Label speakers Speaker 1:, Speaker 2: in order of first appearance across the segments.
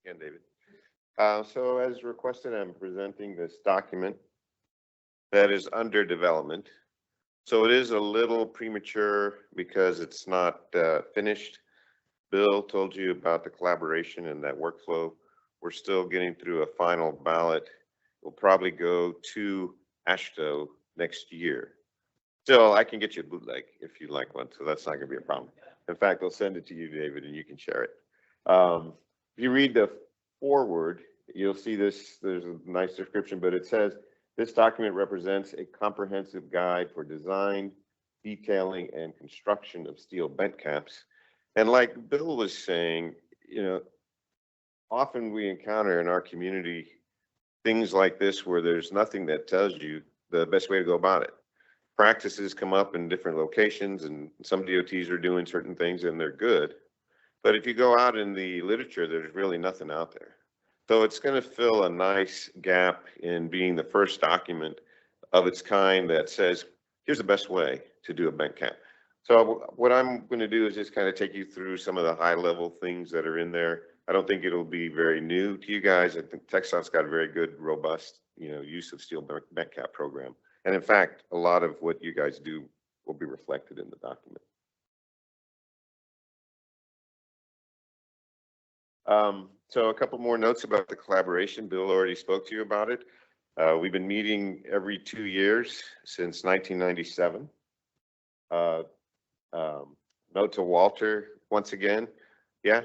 Speaker 1: Again, David. So as requested, I'm presenting this document that is under development. So it is a little premature because it's not finished. Bill told you about the collaboration and that workflow. We're still getting through a final ballot. We'll probably go to ASHTO next year. Still, I can get you a bootleg if you'd like one, so that's not gonna be a problem. In fact, I'll send it to you, David, and you can share it. If you read the forward, you'll see this, there's a nice description, but it says, this document represents a comprehensive guide for design, detailing, and construction of steel bent caps. And like Bill was saying, often we encounter in our community things like this where there's nothing that tells you the best way to go about it. Practices come up in different locations, and some DOTs are doing certain things and they're good. But if you go out in the literature, there's really nothing out there. So it's going to fill a nice gap in being the first document of its kind that says, here's the best way to do a bent cap. So what I'm going to do is just kind of take you through some of the high level things that are in there. I don't think it'll be very new to you guys. I think TxDOT's got a very good, robust, use of steel bent cap program. And in fact, a lot of what you guys do will be reflected in the document. So a couple more notes about the collaboration. Bill already spoke to you about it. We've been meeting every 2 years since 1997. Note to Walter once again. Yeah.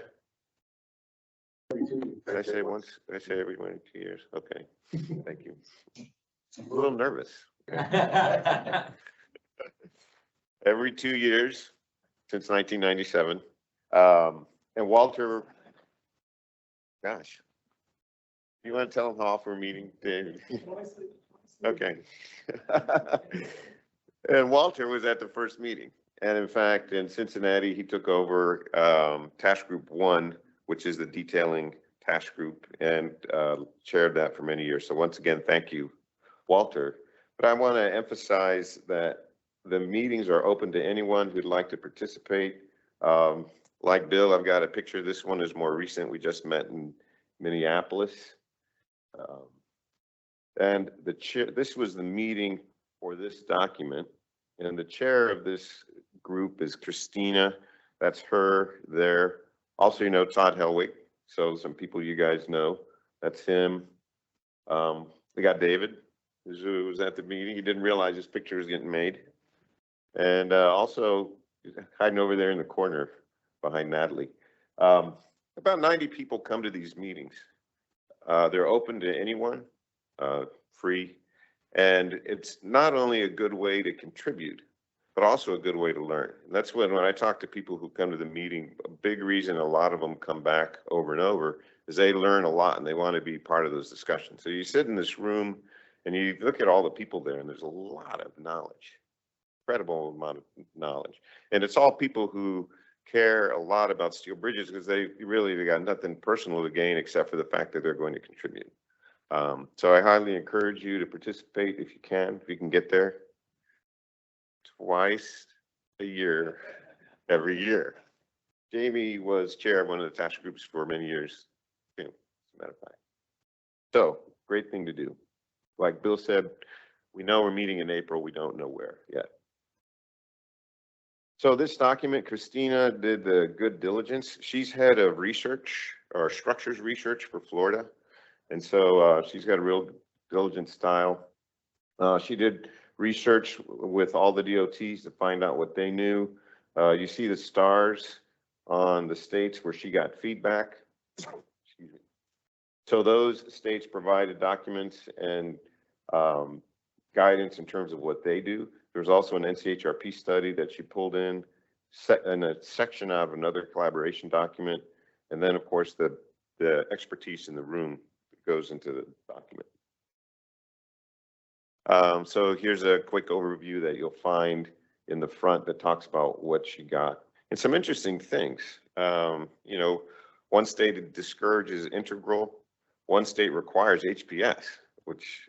Speaker 1: Did I say once? Did I say every 2 years? Okay. Thank you. I'm a little nervous. Every 2 years since 1997. And Walter, gosh, you want to tell them how often we're meeting, David? Okay. And Walter was at the first meeting. And in fact, in Cincinnati, he took over Task Group 1, which is the detailing task group, and chaired that for many years. So once again, thank you, Walter. But I want to emphasize that the meetings are open to anyone who'd like to participate. Like Bill, I've got a picture. This one is more recent. We just met in Minneapolis. And this was the meeting for this document. And the chair of this group is Christina. That's her there. Also, Todd Helwig. So some people you guys know. That's him. We got David, who was at the meeting. He didn't realize his picture was getting made. And also hiding over there in the corner behind Natalie. About 90 people come to these meetings. They're open to anyone, free. And it's not only a good way to contribute, but also a good way to learn. And that's when I talk to people who come to the meeting, a big reason a lot of them come back over and over is they learn a lot and they want to be part of those discussions. So you sit in this room and you look at all the people there and there's a lot of knowledge, incredible amount of knowledge. And it's all people who care a lot about steel bridges because they got nothing personal to gain except for the fact that they're going to contribute. So I highly encourage you to participate if you can get there. Twice a year, every year. Jamie was chair of one of the task groups for many years, as a matter of fact. So, great thing to do. Like Bill said, we know we're meeting in April, we don't know where yet. So this document, Christina did the good diligence. She's head of research or structures research for Florida. And so she's got a real diligent style. She did research with all the DOTs to find out what they knew. You see the stars on the states where she got feedback. Excuse me. So those states provided documents and guidance in terms of what they do. There's also an NCHRP study that she pulled in a section out of another collaboration document. And then of course the expertise in the room goes into the document. So here's a quick overview that you'll find in the front that talks about what she got. And some interesting things. One state discourages integral. One state requires HPS, which,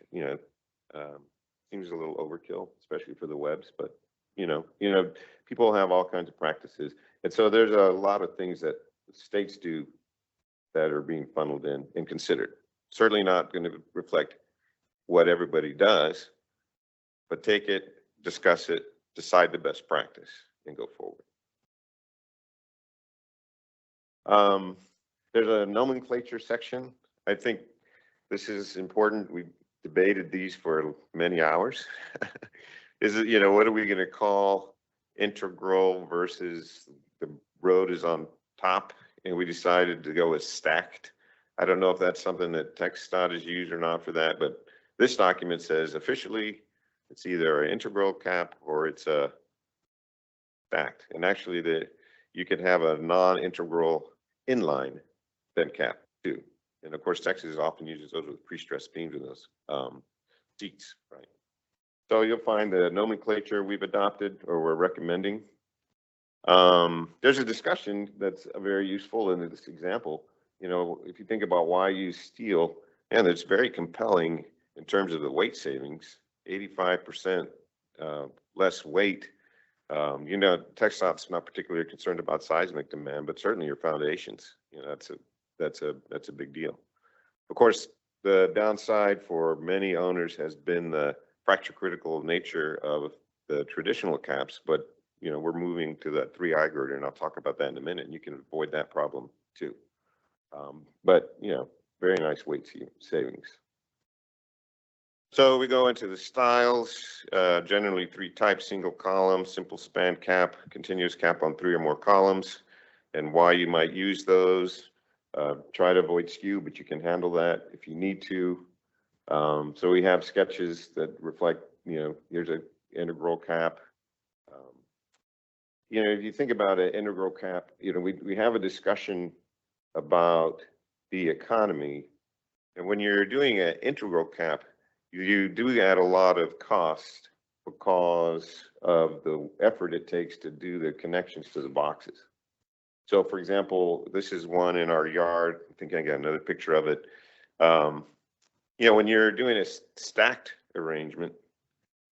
Speaker 1: seems a little overkill, especially for the webs, but people have all kinds of practices. And so there's a lot of things that states do that are being funneled in and considered. Certainly not going to reflect what everybody does, but take it, discuss it, decide the best practice, and go forward. There's a nomenclature section. I think this is important. We debated these for many hours. Is it, what are we going to call integral versus the road is on top? And we decided to go with stacked. I don't know if that's something that TxDOT is used or not for that, but this document says officially it's either an integral cap or it's a stacked. And actually you can have a non-integral inline bent cap too. And of course, Texas often uses those with pre-stressed beams in those seats, right? So you'll find the nomenclature we've adopted or we're recommending. There's a discussion that's very useful in this example. If you think about why use steel, and it's very compelling in terms of the weight savings, 85% less weight. TxDOT's not particularly concerned about seismic demand, but certainly your foundations, that's a big deal. Of course, the downside for many owners has been the fracture critical nature of the traditional caps, but we're moving to that 3 I-girder, and I'll talk about that in a minute, and you can avoid that problem too. But very nice weight savings. So we go into the styles, generally 3 types: single column, simple span cap, continuous cap on 3 or more columns, and why you might use those. Try to avoid skew, but you can handle that if you need to. So we have sketches that reflect, here's an integral cap. If you think about an integral cap, we have a discussion about the economy. And when you're doing an integral cap, you do add a lot of cost because of the effort it takes to do the connections to the boxes. So for example, this is one in our yard. I think I got another picture of it. When you're doing a stacked arrangement,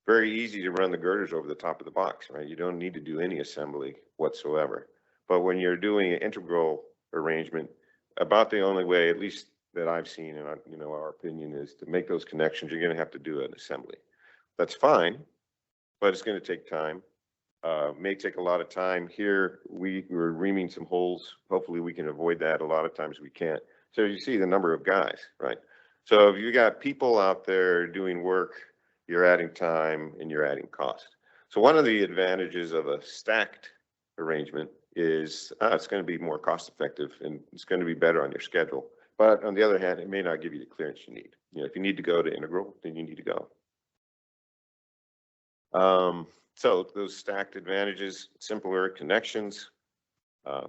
Speaker 1: very easy to run the girders over the top of the box, right? You don't need to do any assembly whatsoever. But when you're doing an integral arrangement, about the only way, at least that I've seen, and our opinion is to make those connections, you're going to have to do an assembly. That's fine, but it's going to take time. May take a lot of time. Here we're reaming some holes. Hopefully we can avoid that. A lot of times we can't. So you see the number of guys, right? So if you got people out there doing work, you're adding time and you're adding cost. So one of the advantages of a stacked arrangement is it's going to be more cost effective and it's going to be better on your schedule. But on the other hand, it may not give you the clearance you need. If you need to go to integral, then you need to go. So those stacked advantages: simpler connections,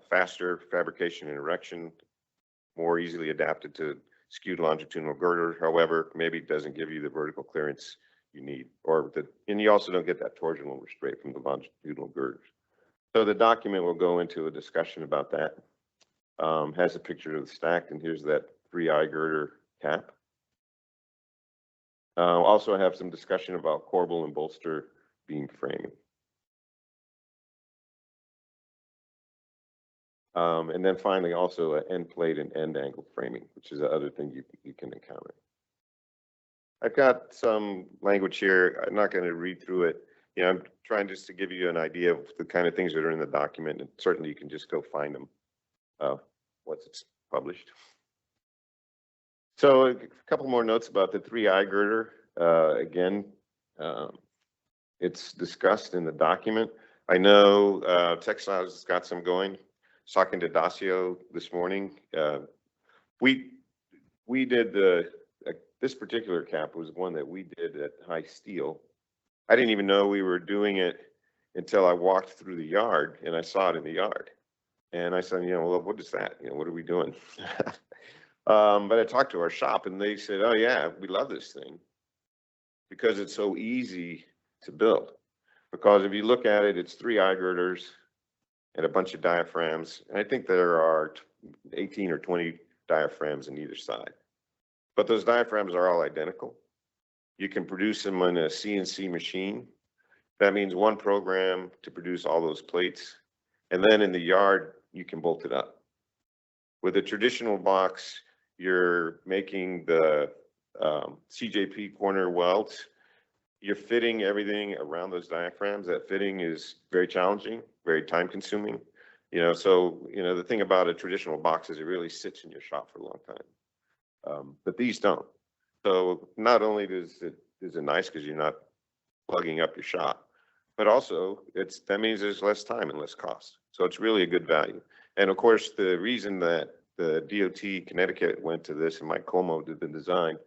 Speaker 1: faster fabrication and erection, more easily adapted to skewed longitudinal girder. However, maybe it doesn't give you the vertical clearance you need, and you also don't get that torsional restraint from the longitudinal girders. So the document will go into a discussion about that. Has a picture of the stacked, and here's that 3 I-girder cap. Also have some discussion about corbel and bolster beam framing. And then finally also an end plate and end angle framing, which is the other thing you can encounter. I've got some language here. I'm not going to read through it. I'm trying just to give you an idea of the kind of things that are in the document, and certainly you can just go find them once it's published. So a couple more notes about the 3 I-girder. Again, it's discussed in the document. I know TxDOT has got some going. I was talking to Dacio this morning. We did this particular cap was one that we did at High Steel. I didn't even know we were doing it until I walked through the yard and I saw it in the yard. And I said, well, what is that? What are we doing? But I talked to our shop and they said, oh yeah, we love this thing because it's so easy to build. Because if you look at it, it's 3 I-girders and a bunch of diaphragms. And I think there are 18 or 20 diaphragms on either side. But those diaphragms are all identical. You can produce them in a CNC machine. That means one program to produce all those plates. And then in the yard, you can bolt it up. With a traditional box, you're making the CJP corner welds. You're fitting everything around those diaphragms. That fitting is very challenging, very time consuming. So the thing about a traditional box is it really sits in your shop for a long time. But these don't. So not only is it nice because you're not plugging up your shop, but also that means there's less time and less cost. So it's really a good value. And of course, the reason that the DOT Connecticut went to this and Mike Como did the design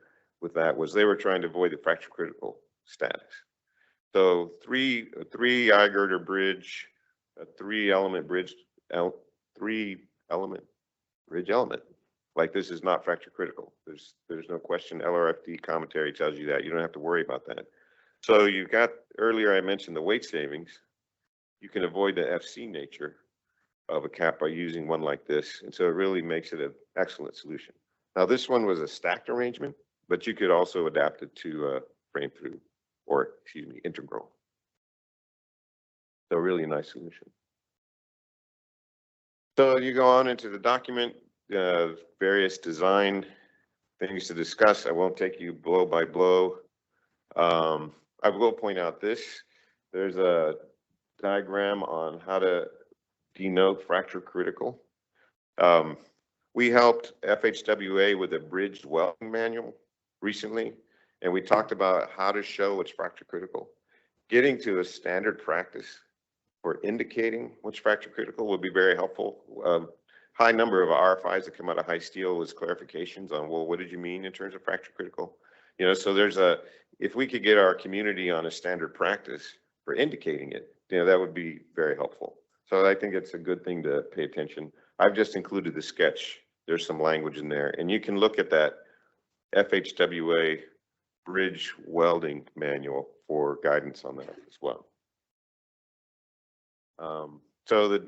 Speaker 1: with that was they were trying to avoid the fracture critical status. So three I-girder bridge, a 3-element bridge, 3-element bridge element. Like this is not fracture critical. There's no question. LRFD commentary tells you that. You don't have to worry about that. So you've got, earlier I mentioned the weight savings. You can avoid the FC nature of a cap by using one like this. And so it really makes it an excellent solution. Now this one was a stacked arrangement, but you could also adapt it to a frame through, or excuse me, integral. So really a nice solution. So you go on into the document, various design things to discuss. I won't take you blow by blow. I will point out this. There's a diagram on how to denote fracture critical. We helped FHWA with a bridged welding manual recently, and we talked about how to show what's fracture critical. Getting to a standard practice for indicating what's fracture critical would be very helpful. High number of RFIs that come out of high steel was clarifications on, well, what did you mean in terms of fracture critical? So if we could get our community on a standard practice for indicating it, that would be very helpful. So I think it's a good thing to pay attention. I've just included the sketch. There's some language in there, and you can look at that FHWA bridge welding manual for guidance on that as well. So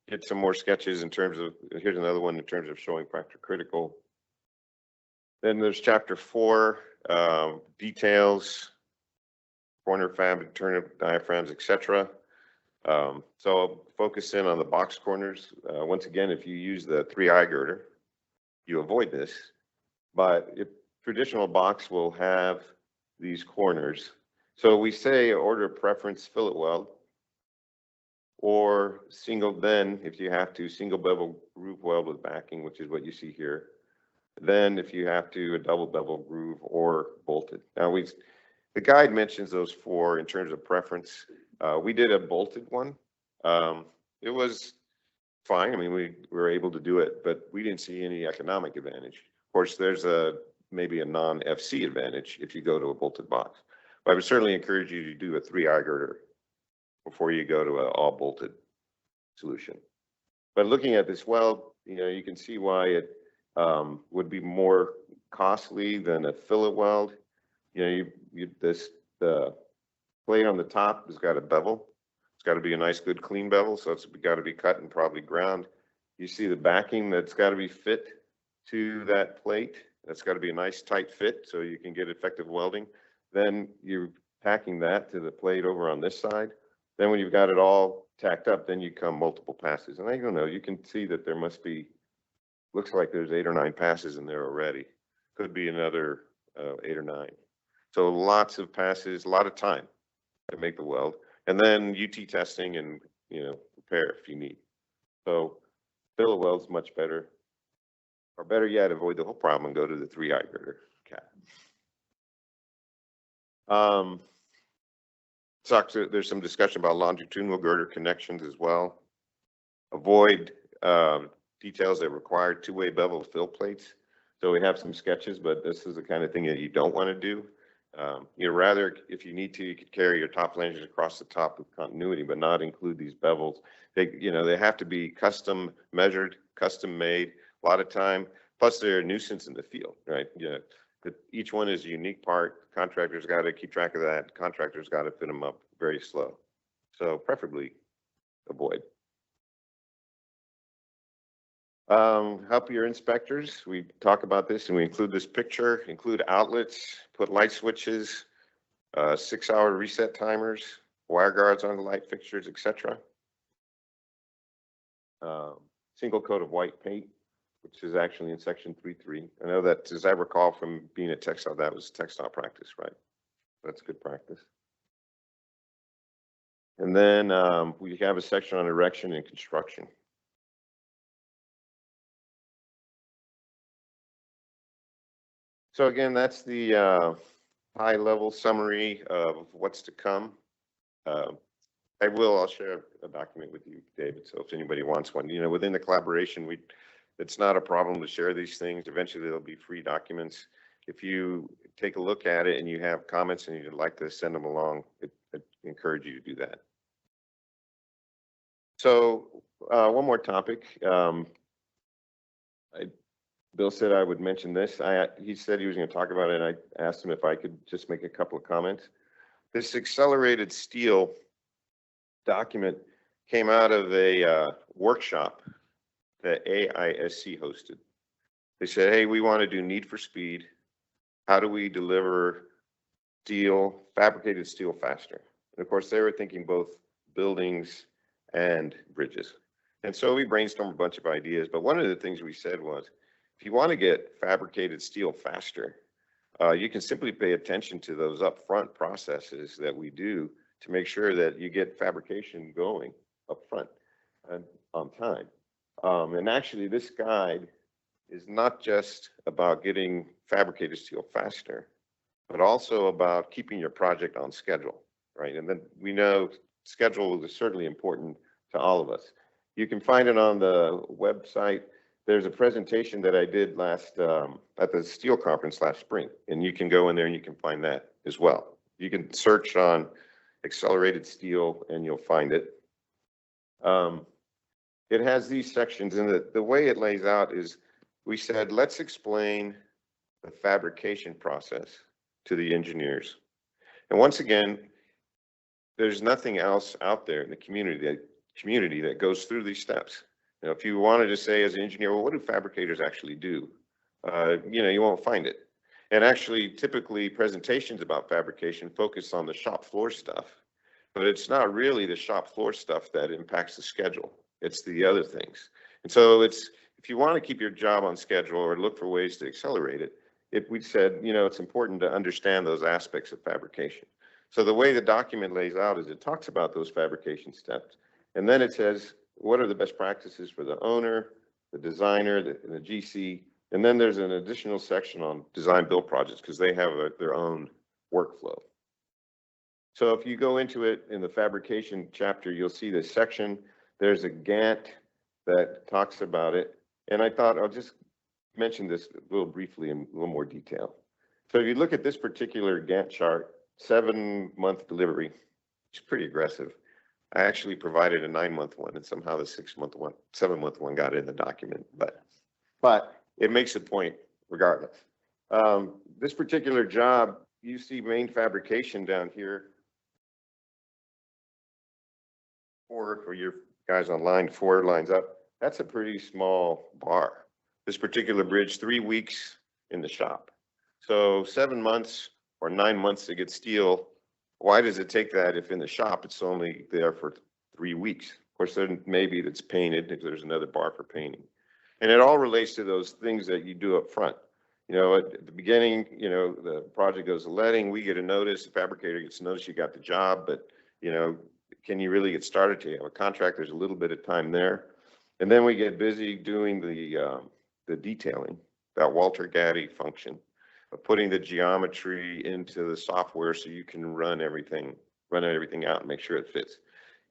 Speaker 1: get some more sketches in terms of, here's another one in terms of showing fracture critical. Then there's chapter 4, details, corner fab, turn diaphragms, etc. So I'll focus in on the box corners. Once again, if you use the 3 I-girder, you avoid this, but traditional box will have these corners. So we say order of preference fillet weld, or single, then if you have to, single bevel groove weld with backing, which is what you see here. Then if you have to, a double bevel groove or bolted. Now the guide mentions those 4 in terms of preference. We did a bolted one. It was fine. I mean, we were able to do it, but we didn't see any economic advantage. Of course, there's maybe a non-FC advantage if you go to a bolted box. But I would certainly encourage you to do a 3 I-girder before you go to an all bolted solution. But looking at this weld, you can see why it would be more costly than a fillet weld. The plate on the top has got a bevel. It's got to be a nice, good, clean bevel. So it's got to be cut and probably ground. You see the backing that's got to be fit to that plate. That's got to be a nice, tight fit so you can get effective welding. Then you're tacking that to the plate over on this side. Then when you've got it all tacked up, then you come multiple passes. And I don't know, you can see that there must be, looks like there's 8 or 9 passes in there already. Could be another 8 or 9. So lots of passes, a lot of time to make the weld. And then UT testing and, repair if you need. So fillet weld's much better. Or better yet, avoid the whole problem and go to the 3 I-girder cap. There's some discussion about longitudinal girder connections as well. Avoid details that require 2-way bevel fill plates. So we have some sketches, but this is the kind of thing that you don't want to do. Rather, if you need to, you could carry your top flanges across the top with continuity, but not include these bevels. They have to be custom measured, custom made, a lot of time. Plus, they're a nuisance in the field, right? Each one is a unique part. Contractors got to keep track of that. Contractors got to fit them up very slow. So preferably avoid. Help your inspectors. We talk about this and we include this picture, include outlets, put light switches, 6-hour reset timers, wire guards on the light fixtures, etc. Single coat of white paint. which is actually in section 3.3. I know that, as I recall from being at TxDOT, that was TxDOT practice, right? That's good practice. And then we have a section on erection and construction. So again, that's the high-level summary of what's to come. I'll share a document with you, David, so if anybody wants one, within the collaboration, it's not a problem to share these things. Eventually, they'll be free documents. If you take a look at it and you have comments and you'd like to send them along, I encourage you to do that. So one more topic. Bill said I would mention this. He said he was going to talk about it, and I asked him if I could just make a couple of comments. This accelerated steel document came out of a workshop that AISC hosted. They said, hey, we want to do need for speed. How do we deliver steel, fabricated steel faster? And of course, they were thinking both buildings and bridges. And so we brainstormed a bunch of ideas, but one of the things we said was, if you want to get fabricated steel faster, you can simply pay attention to those upfront processes that we do to make sure that you get fabrication going upfront and on time. And actually, this guide is not just about getting fabricated steel faster, but also about keeping your project on schedule, right? And then we know schedule is certainly important to all of us. You can find it on the website. There's a presentation that I did last at the steel conference last spring, and you can go in there and you can find that as well. You can search on accelerated steel and you'll find it. It has these sections, and the way it lays out is, we said, let's explain the fabrication process to the engineers. And once again, there's nothing else out there in the community that goes through these steps. If you wanted to say as an engineer, well, what do fabricators actually do? You won't find it. And actually, typically presentations about fabrication focus on the shop floor stuff, but it's not really the shop floor stuff that impacts the schedule. It's the other things. And so if you want to keep your job on schedule or look for ways to accelerate it, we said, it's important to understand those aspects of fabrication. So the way the document lays out is it talks about those fabrication steps, and then it says, what are the best practices for the owner, the designer, and the GC? And then there's an additional section on design build projects because they have their own workflow. So if you go into it in the fabrication chapter, you'll see this section. There's a Gantt that talks about it. And I thought I'll just mention this a little briefly in a little more detail. So if you look at this particular Gantt chart, 7-month delivery, it's pretty aggressive. I actually provided a 9-month one, and somehow the 7-month one got in the document, but it makes a point regardless. This particular job, you see main fabrication down here, for your guys online, 4 lines up. That's a pretty small bar. This particular bridge, 3 weeks in the shop. So 7 months or 9 months to get steel. Why does it take that if in the shop it's only there for 3 weeks? Of course, then maybe it's painted if there's another bar for painting. And it all relates to those things that you do up front. At the beginning, the project goes to letting, we get a notice, the fabricator gets a notice you got the job, but, can you really get started till you have a contract? There's a little bit of time there. And then we get busy doing the detailing, that Walter Gaddy function of putting the geometry into the software so you can run everything out and make sure it fits.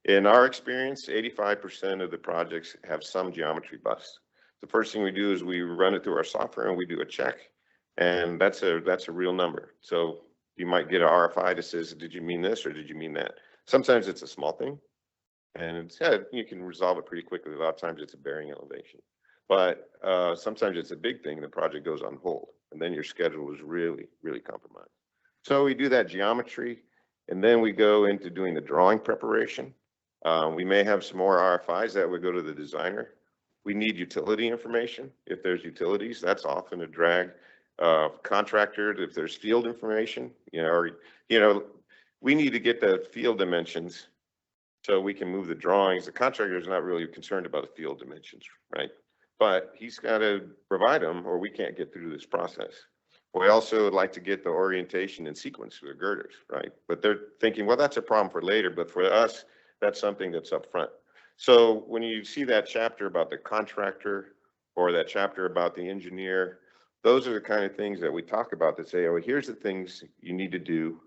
Speaker 1: In our experience, 85% of the projects have some geometry busts. The first thing we do is we run it through our software and we do a check, and that's a real number. So you might get an RFI that says, did you mean this or did you mean that? Sometimes it's a small thing, and you can resolve it pretty quickly. A lot of times it's a bearing elevation, but sometimes it's a big thing. The project goes on hold, and then your schedule is really, really compromised. So we do that geometry, and then we go into doing the drawing preparation. We may have some more RFIs that would go to the designer. We need utility information. If there's utilities, that's often a drag. Contractor, if there's field information, we need to get the field dimensions so we can move the drawings. The contractor is not really concerned about the field dimensions, right? but he's got to provide them or we can't get through this process. We also would like to get the orientation and sequence for the girders, right? But they're thinking, well, that's a problem for later, but for us, that's something that's up front. So when you see that chapter about the contractor or that chapter about the engineer, those are the kind of things that we talk about that say, oh, here's the things you need to do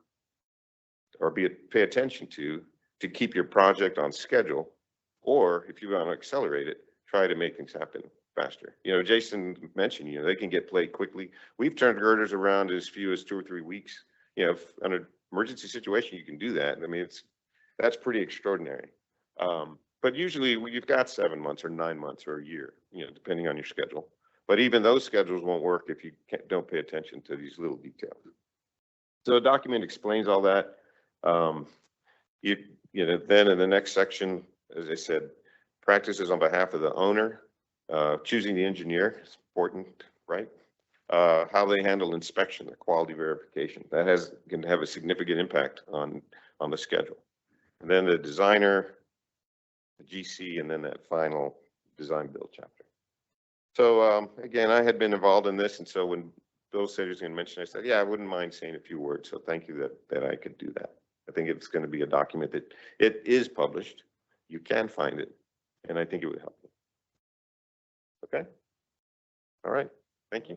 Speaker 1: or pay attention to keep your project on schedule. Or if you want to accelerate it, try to make things happen faster. You know, Jason mentioned, you know, they can get played quickly. We've turned girders around as few as 2 or 3 weeks. You know, if in an emergency situation, you can do that. I mean, that's pretty extraordinary. But usually you've got 7 months or 9 months or a year, you know, depending on your schedule. But even those schedules won't work if you don't pay attention to these little details. So the document explains all that. You know, then in the next section, as I said, practices on behalf of the owner, choosing the engineer is important, right? How they handle inspection, the quality verification, that can have a significant impact on the schedule. And then the designer, the GC, and then that final design build chapter. So again, I had been involved in this, and so when Bill said he was going to mention, I said, yeah, I wouldn't mind saying a few words. So thank you that I could do that. I think it's going to be a document that it is published. You can find it, and I think it would help you. Okay. All right. Thank you.